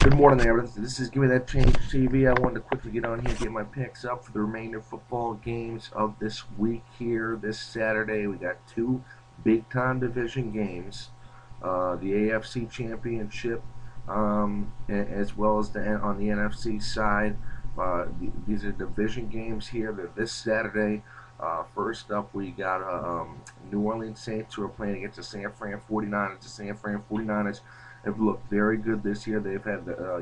Good morning, there. This is Give Me That Change TV. I wanted to quickly get on here and get my picks up for the remainder of football games of this week here. This Saturday, we got two big-time division games. The AFC Championship, as well as on the NFC side. These are division games here. They're this Saturday. First up, we got New Orleans Saints who are playing against the San Fran 49ers. The San Fran 49ers have looked very good this year. They've had a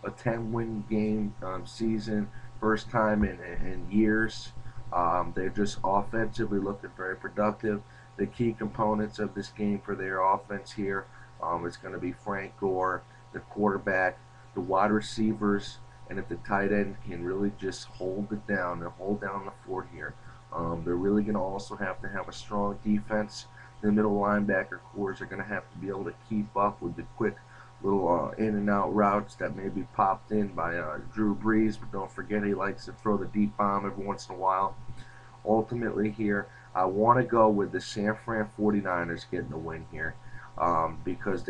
10-win game season, first time in years. They're just offensively looking very productive. The key components of this game for their offense here is going to be Frank Gore, the quarterback, the wide receivers, and if the tight end can really just hold it down and hold down the fort here. They're really going to also have to have a strong defense. The middle linebacker cores are going to have to be able to keep up with the quick little in and out routes that may be popped in by Drew Brees, but don't forget he likes to throw the deep bomb every once in a while. Ultimately here, I want to go with the San Fran 49ers getting the win here because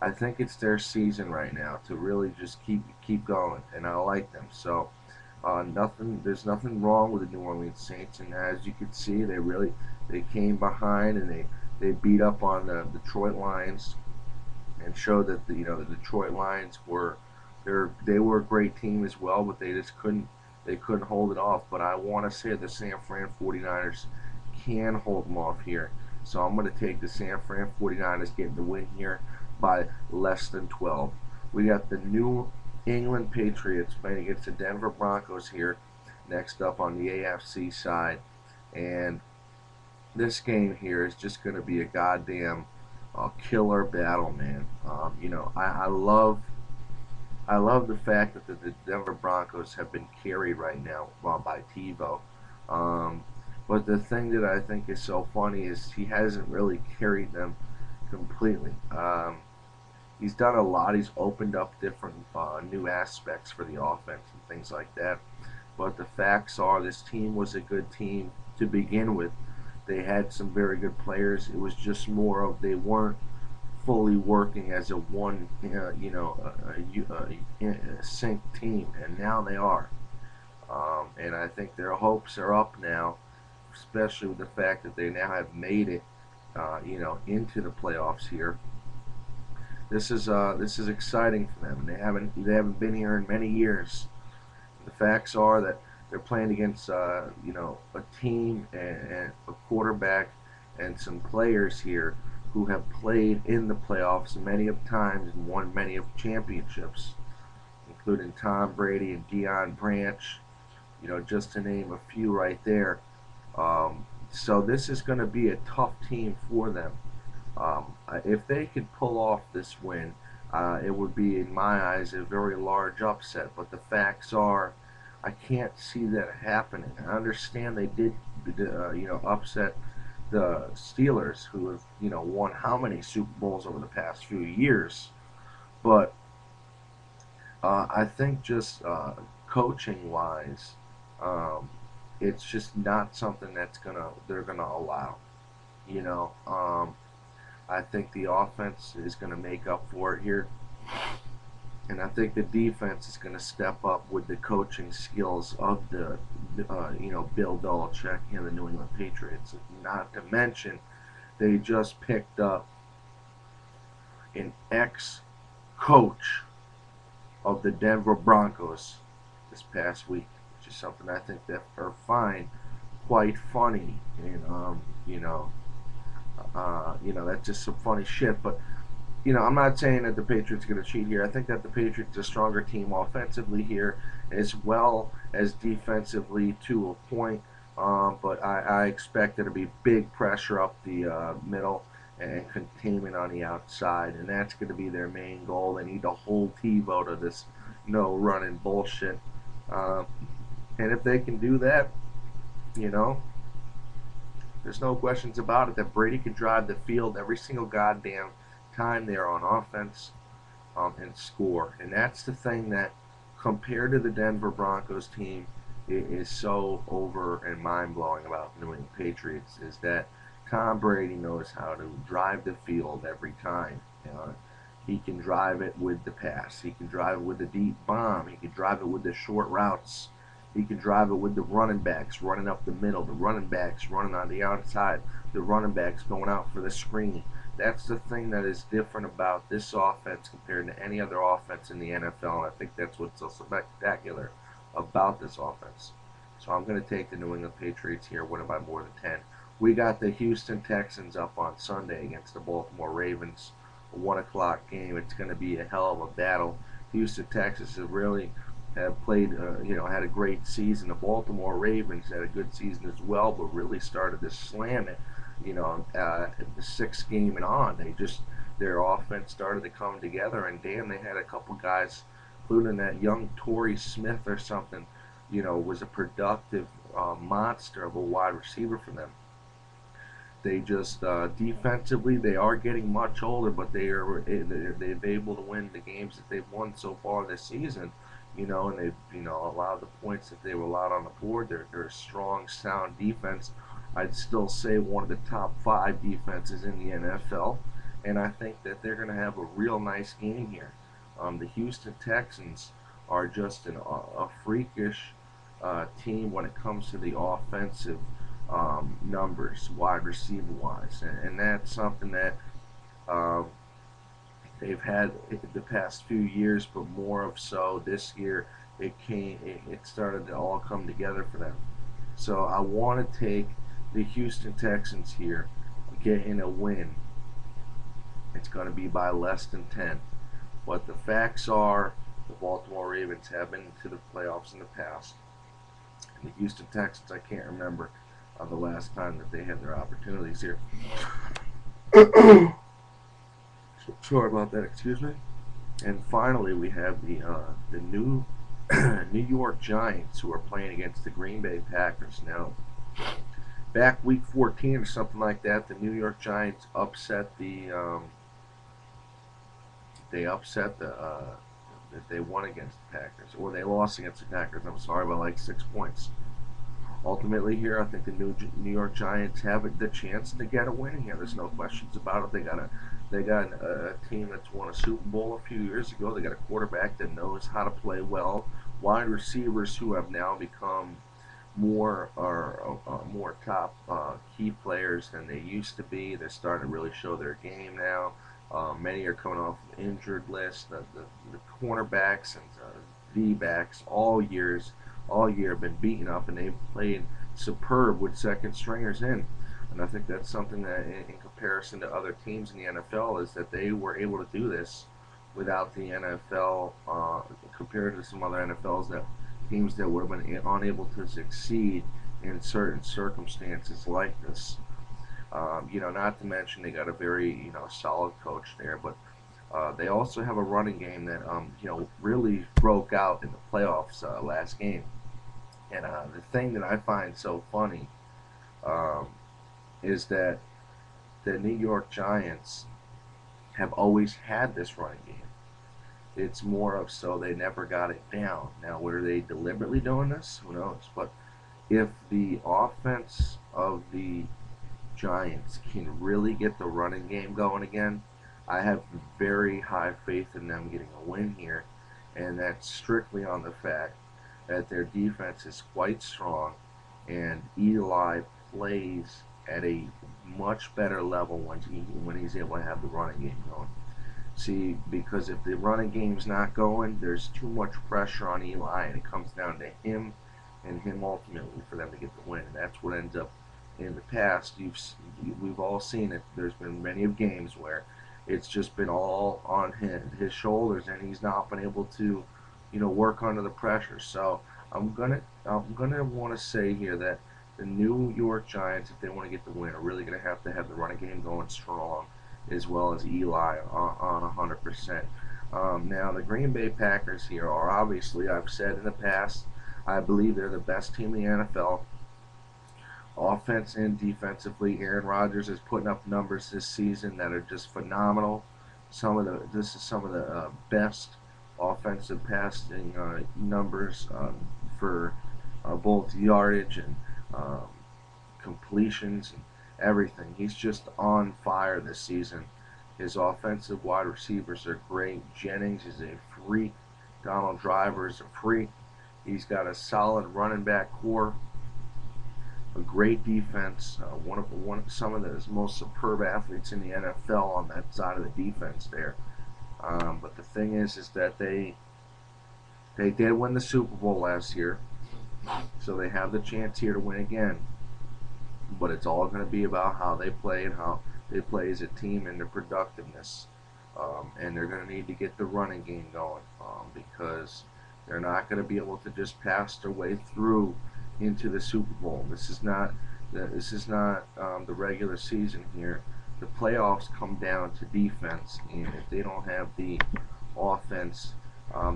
I think it's their season right now to really just keep going, and I like them. So there's nothing wrong with the New Orleans Saints, and as you can see, they came behind and they beat up on the Detroit Lions and showed that the Detroit Lions they were a great team as well, but they couldn't hold it off. But I want to say the San Fran 49ers can hold them off here. So I'm going to take the San Fran 49ers getting the win here by less than 12. We got the New England Patriots playing against the Denver Broncos here next up on the AFC side. And this game here is just going to be a goddamn killer battle, man. I love the fact that the Denver Broncos have been carried right now by TiVo. But the thing that I think is so funny is he hasn't really carried them completely. He's done a lot. He's opened up different new aspects for the offense and things like that. But the facts are this team was a good team to begin with. They had some very good players. It was just more of they weren't fully working as a one, sync team, and now they are. And I think their hopes are up now, especially with the fact that they now have made it, into the playoffs here. This is exciting for them. They haven't been here in many years. The facts are that they're playing against a team and a quarterback and some players here who have played in the playoffs many of times and won many of championships, including Tom Brady and Deion Branch, just to name a few right there. So this is going to be a tough team for them. If they could pull off this win, it would be, in my eyes, a very large upset. But the facts are, I can't see that happening. I understand they did, upset the Steelers, who have, won how many Super Bowls over the past few years. But I think just coaching-wise, it's just not something they're gonna allow. You know, I think the offense is going to make up for it here, and I think the defense is going to step up with the coaching skills of the Bill Belichick and the New England Patriots. Not to mention, they just picked up an ex-coach of the Denver Broncos this past week, which is something I think that are fine, quite funny, and that's just some funny shit. But I'm not saying that the Patriots are going to cheat here. I think that the Patriots are a stronger team offensively here, as well as defensively to a point. But I expect there to be big pressure up the middle and containment on the outside, and that's going to be their main goal. They need to hold TiVo to this no running bullshit. And if they can do that, there's no questions about it that Brady can drive the field every single goddamn time they're on offense and score. And that's the thing that, compared to the Denver Broncos team, is so over and mind-blowing about the New England Patriots, is that Tom Brady knows how to drive the field every time. He can drive it with the pass. He can drive it with the deep bomb. He can drive it with the short routes. He can drive it with the running backs running up the middle, the running backs running on the outside, the running backs going out for the screen. That's the thing that is different about this offense compared to any other offense in the NFL, and I think that's what's so spectacular about this offense. So I'm going to take the New England Patriots here, winning by more than 10. We got the Houston Texans up on Sunday against the Baltimore Ravens, a 1 o'clock game. It's going to be a hell of a battle. Houston, Texas has really have played, had a great season. The Baltimore Ravens had a good season as well, but really started to slam it, the sixth game and on. Their offense started to come together, and damn, they had a couple guys, including that young Torrey Smith or something, was a productive monster of a wide receiver for them. They just defensively, they are getting much older, but they've able to win the games that they've won so far this season. And they've allowed the points that they were allowed on the board. They're a strong, sound defense. I'd still say one of the top 5 defenses in the NFL, and I think that they're going to have a real nice game here. The Houston Texans are just a freakish team when it comes to the offensive numbers, wide receiver wise, and that's something that um, they've had the past few years, but more of so this year. It started to all come together for them. So I want to take the Houston Texans here, getting a win. It's going to be by less than 10. But the facts are, the Baltimore Ravens have been to the playoffs in the past. And the Houston Texans, I can't remember the last time that they had their opportunities here. Sorry about that, excuse me. And finally, we have the new New York Giants, who are playing against the Green Bay Packers. Now, back week 14 or something like that, the New York Giants upset they won against the Packers, or they lost against the Packers. I'm sorry, by like 6 points. Ultimately, here I think the New York Giants have the chance to get a win here. There's no questions about it. They got a team that's won a Super Bowl a few years ago. They got a quarterback that knows how to play well. Wide receivers who have now become more top key players than they used to be. They're starting to really show their game now. Many are coming off the injured list. The cornerbacks and D-backs all year have been beaten up, and they've played superb with second stringers in. And I think that's something that, in comparison to other teams in the NFL, is that they were able to do this without the NFL, compared to some other NFLs that teams that would have been unable to succeed in certain circumstances like this. Not to mention they got a very solid coach there, but they also have a running game that really broke out in the playoffs last game. And the thing that I find so funny um, is that the New York Giants have always had this running game. It's more of so they never got it down. Now, were they deliberately doing this? Who knows? But if the offense of the Giants can really get the running game going again, I have very high faith in them getting a win here, and that's strictly on the fact that their defense is quite strong, and Eli plays at a much better level when he's able to have the running game going. See, because if the running game's not going, there's too much pressure on Eli, and it comes down to him and him ultimately for them to get the win. And that's what ends up in the past. We've all seen it. There's been many of games where it's just been all on his shoulders, and he's not been able to, work under the pressure. So I'm gonna want to say here that the New York Giants, if they want to get the win, are really gonna have to have the running game going strong, as well as Eli on 100%. Now the Green Bay Packers here are obviously, I've said in the past, I believe they're the best team in the NFL. Offense and defensively, Aaron Rodgers is putting up numbers this season that are just phenomenal. This is some of the best offensive passing numbers for both yardage and completions and everything. He's just on fire this season, His offensive wide receivers are great. Jennings is a freak. Donald Driver is a freak. He's got a solid running back core, a great defense. Some of the most superb athletes in the NFL on that side of the defense there. But the thing is that they did win the Super Bowl last year, so they have the chance here to win again. But it's all going to be about how they play and how they play as a team and their productiveness. And they're going to need to get the running game going because they're not going to be able to just pass their way through into the Super Bowl. This is not the regular season here. The playoffs come down to defense, and if they don't have the offense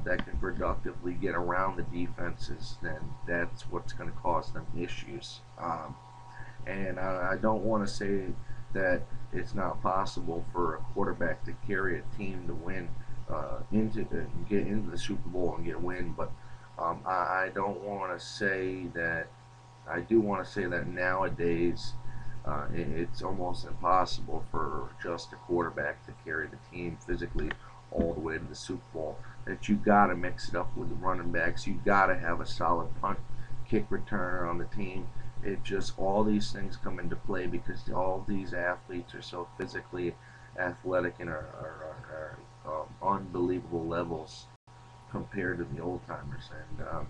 that can productively get around the defenses, then that's what's going to cause them issues. And I don't want to say that it's not possible for a quarterback to carry a team to win, get into the Super Bowl and get a win, but I don't want to say that. I do want to say that nowadays it's almost impossible for just a quarterback to carry the team physically all the way to the Super Bowl. That you got to mix it up with the running backs. You got to have a solid punt, kick returner on the team. It just all these things come into play because all these athletes are so physically athletic and are unbelievable levels compared to the old timers. And I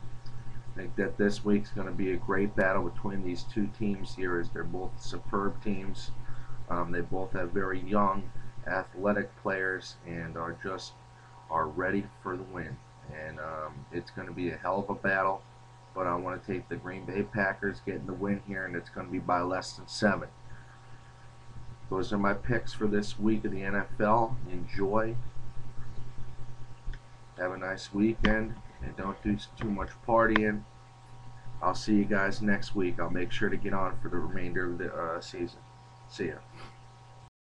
think that this week's going to be a great battle between these two teams here, as they're both superb teams. They both have very young, athletic players and are ready for the win. And it's going to be a hell of a battle. But I want to take the Green Bay Packers getting the win here, and it's going to be by less than 7. Those are my picks for this week of the NFL. Enjoy. Have a nice weekend, and don't do too much partying. I'll see you guys next week. I'll make sure to get on for the remainder of the season. See ya.